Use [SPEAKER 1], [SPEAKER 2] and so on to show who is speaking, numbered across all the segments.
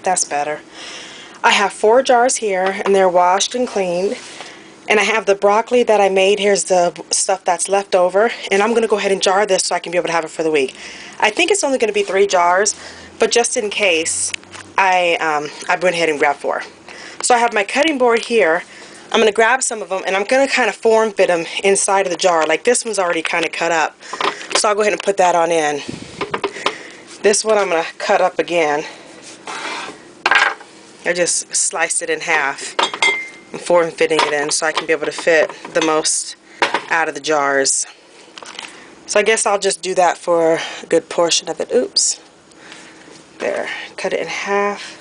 [SPEAKER 1] That's better. I have 4 jars here, and they're washed and cleaned. And I have the broccoli that I made. Here's the stuff that's left over. And I'm going to go ahead and jar this so I can be able to have it for the week. I think it's only going to be 3 jars, but just in case, I went ahead and grabbed 4. So I have my cutting board here. I'm going to grab some of them, and I'm going to kind of form fit them inside of the jar. Like this one's already kind of cut up. So I'll go ahead and put that on in. This one I'm going to cut up again. I just sliced it in half. I'm form fitting it in so I can be able to fit the most out of the jars. So I guess I'll just do that for a good portion of it. Oops. There. Cut it in half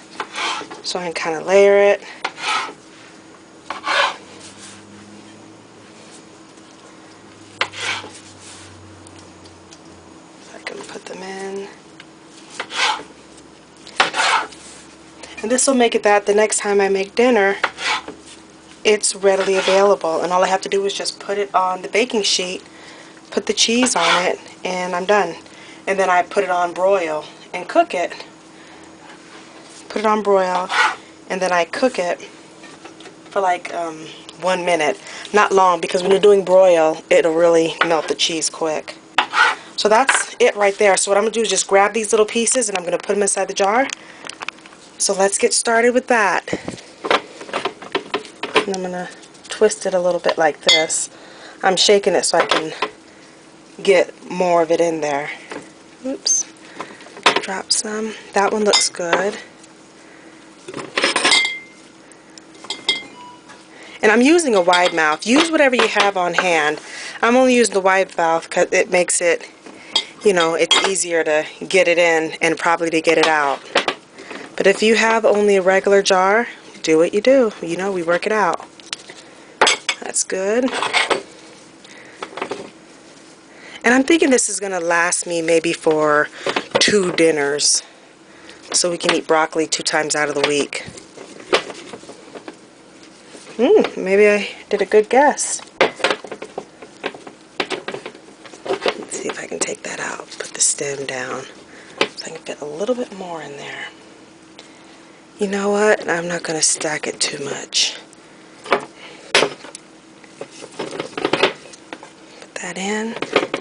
[SPEAKER 1] so I can kind of layer it. I can put them in. And this will make it that the next time I make dinner, it's readily available, and all I have to do is just put it on the baking sheet, put the cheese on it, and I'm done. And then I put it on broil and cook it. Put it on broil, and then I cook it for like 1 minute. Not long, because when you're doing broil, it'll really melt the cheese quick. So that's it right there. So what I'm going to do is just grab these little pieces, and I'm going to put them inside the jar. So let's get started with that. And I'm going to twist it a little bit like this. I'm shaking it so I can get more of it in there. Oops. Drop some. That one looks good. And I'm using a wide mouth. Use whatever you have on hand. I'm only using the wide mouth because it makes it, you know, it's easier to get it in and probably to get it out. But if you have only a regular jar, do what you do. You know, we work it out. That's good. And I'm thinking this is going to last me maybe for 2 dinners. So we can eat broccoli 2 times out of the week. Maybe I did a good guess. Let's see if I can take that out. Put the stem down so I can fit a little bit more in there. You know what? I'm not going to stack it too much. Put that in.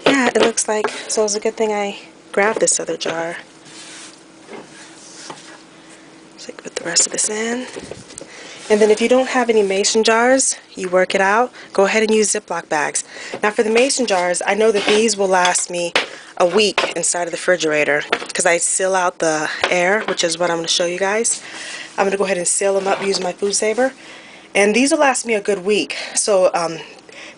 [SPEAKER 1] Yeah, it looks like, so it's a good thing I grabbed this other jar. So I can put the rest of this in. And then if you don't have any mason jars, you work it out, go ahead and use Ziploc bags. Now for the mason jars, I know that these will last me a week inside of the refrigerator because I seal out the air, which is what I'm going to show you guys. I'm going to go ahead and seal them up using my food saver. And these will last me a good week. So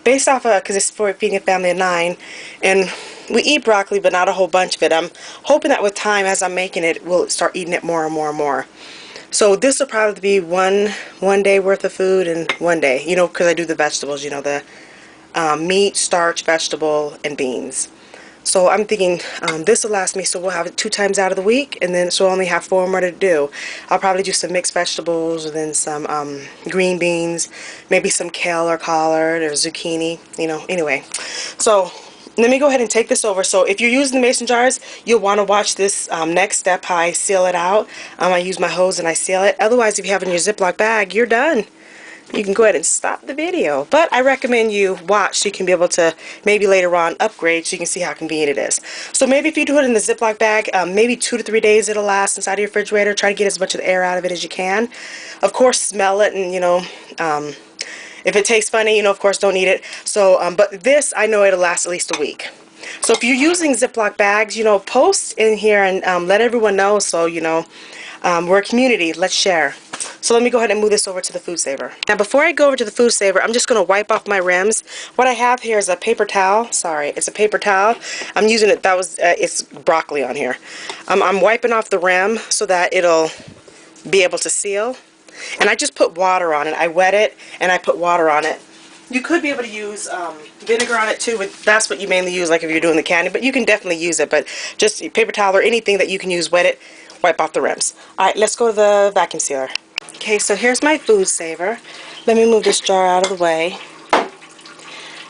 [SPEAKER 1] based off of, because it's for feeding a family of 9, and we eat broccoli but not a whole bunch of it. I'm hoping that with time as I'm making it, we'll start eating it more and more and more. So this will probably be one day worth of food in 1 day, you know, because I do the vegetables, you know, the meat, starch, vegetable, and beans. So I'm thinking this will last me, so we'll have it 2 times out of the week, and then so I'll only have 4 more to do. I'll probably do some mixed vegetables, and then some green beans, maybe some kale or collard or zucchini, you know, anyway. So let me go ahead and take this over. So if you're using the mason jars, you'll want to watch this next step, how I seal it out. I use my hose and I seal it. Otherwise, if you have it in your Ziploc bag, you're done. You can go ahead and stop the video. But I recommend you watch so you can be able to maybe later on upgrade so you can see how convenient it is. So maybe if you do it in the Ziploc bag, maybe 2 to 3 days it'll last inside of your refrigerator. Try to get as much of the air out of it as you can. Of course, smell it, and you know, if it tastes funny, you know, of course, don't eat it. So, but this, I know it'll last at least a week. So if you're using Ziploc bags, you know, post in here and let everyone know. So, you know, we're a community. Let's share. So let me go ahead and move this over to the food saver. Now before I go over to the food saver, I'm just going to wipe off my rims. What I have here is a paper towel. Sorry, it's a paper towel. I'm using it, that was, it's broccoli on here. I'm wiping off the rim so that it'll be able to seal. And I just put water on it. I wet it and I put water on it. You could be able to use vinegar on it too, but that's what you mainly use, like if you're doing the candy. But you can definitely use it, but just paper towel or anything that you can use, wet it, wipe off the rims. Alright, let's go to the vacuum sealer. Okay, so here's my food saver. Let me move this jar out of the way.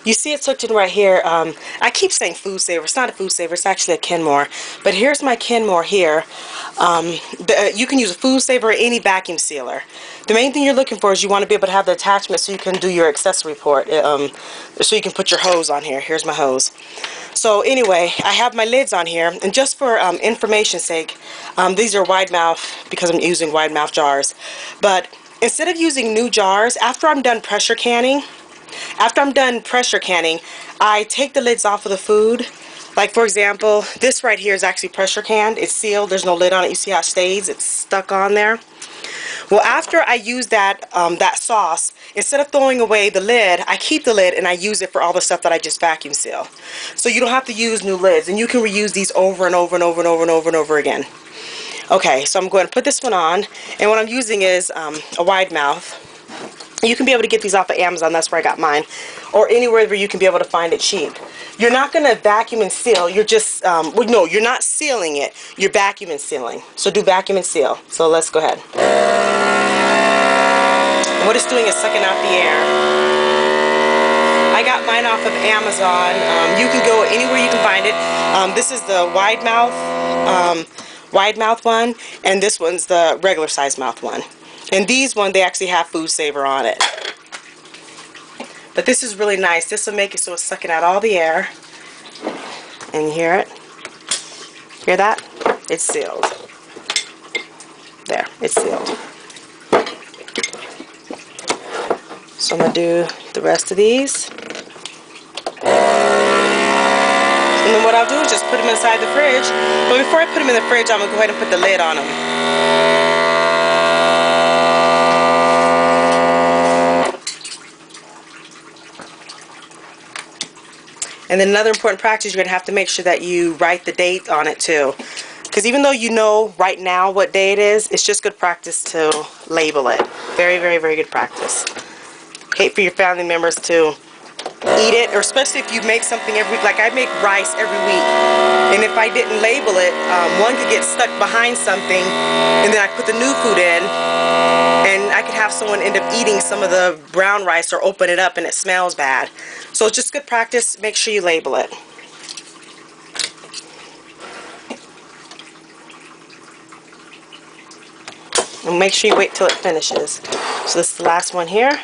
[SPEAKER 1] You see it's tucked in right here. I keep saying food saver. It's not a food saver. It's actually a Kenmore. But here's my Kenmore here. You can use a food saver or any vacuum sealer. The main thing you're looking for is you want to be able to have the attachment so you can do your accessory port. So you can put your hose on here. Here's my hose. So anyway, I have my lids on here. And just for information's sake, these are wide mouth because I'm using wide mouth jars. But instead of using new jars, after I'm done pressure canning, I take the lids off of the food. Like for example, this right here is actually pressure canned. It's sealed. There's no lid on it. You see how it stays? It's stuck on there. Well, after I use that sauce, instead of throwing away the lid, I keep the lid and I use it for all the stuff that I just vacuum seal. So you don't have to use new lids, and you can reuse these over and over and over and over and over and over again. Okay, so I'm going to put this one on, and what I'm using is a wide mouth. You can be able to get these off of Amazon. That's where I got mine, or anywhere where you can be able to find it cheap. You're not going to vacuum and seal. You're just well, no, you're not sealing it. You're vacuum and sealing. So do vacuum and seal. So let's go ahead. And what it's doing is sucking out the air. I got mine off of Amazon. You can go anywhere you can find it. This is the wide mouth one, and this one's the regular size mouth one. And these one, they actually have food saver on it. But this is really nice. This will make it so it's sucking out all the air. And you hear it? Hear that? It's sealed. There, it's sealed. So I'm going to do the rest of these. And then what I'll do is just put them inside the fridge. But before I put them in the fridge, I'm going to go ahead and put the lid on them. And then another important practice, you're going to have to make sure that you write the date on it too. Because even though you know right now what day it is, it's just good practice to label it. Very, very, very good practice. Hate for your family members to eat it, or especially if you make something every week. Like I make rice every week. And if I didn't label it, one could get stuck behind something, and then I put the new food in, and I could have someone end up eating some of the brown rice or open it up and it smells bad. So it's just good practice. Make sure you label it. And make sure you wait till it finishes. So this is the last one here.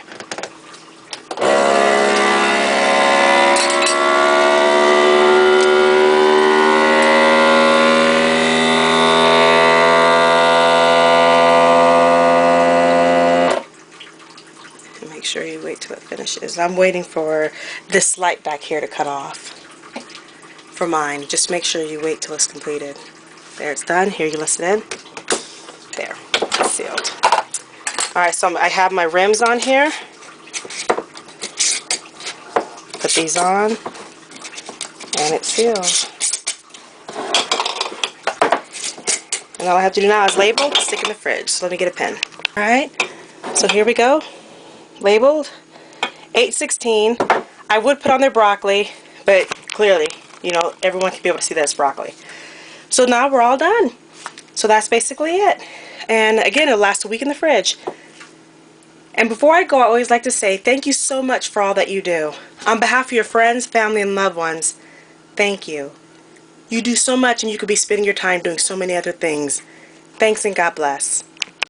[SPEAKER 1] Make sure you wait till it finishes. I'm waiting for this light back here to cut off for mine. Just make sure you wait till it's completed. There, it's done. Here, you listen in. There, it's sealed. Alright, so I have my rims on here. Put these on, and it's sealed. And all I have to do now is label, stick in the fridge. So let me get a pen. Alright, so here we go. Labeled 8/16. I would put on their broccoli, but clearly, you know, everyone can be able to see that it's broccoli. So now we're all done. So that's basically it. And again, it'll last a week in the fridge. And before I go, I always like to say thank you so much for all that you do. On behalf of your friends, family, and loved ones, thank you. You do so much, and you could be spending your time doing so many other things. Thanks, and God bless.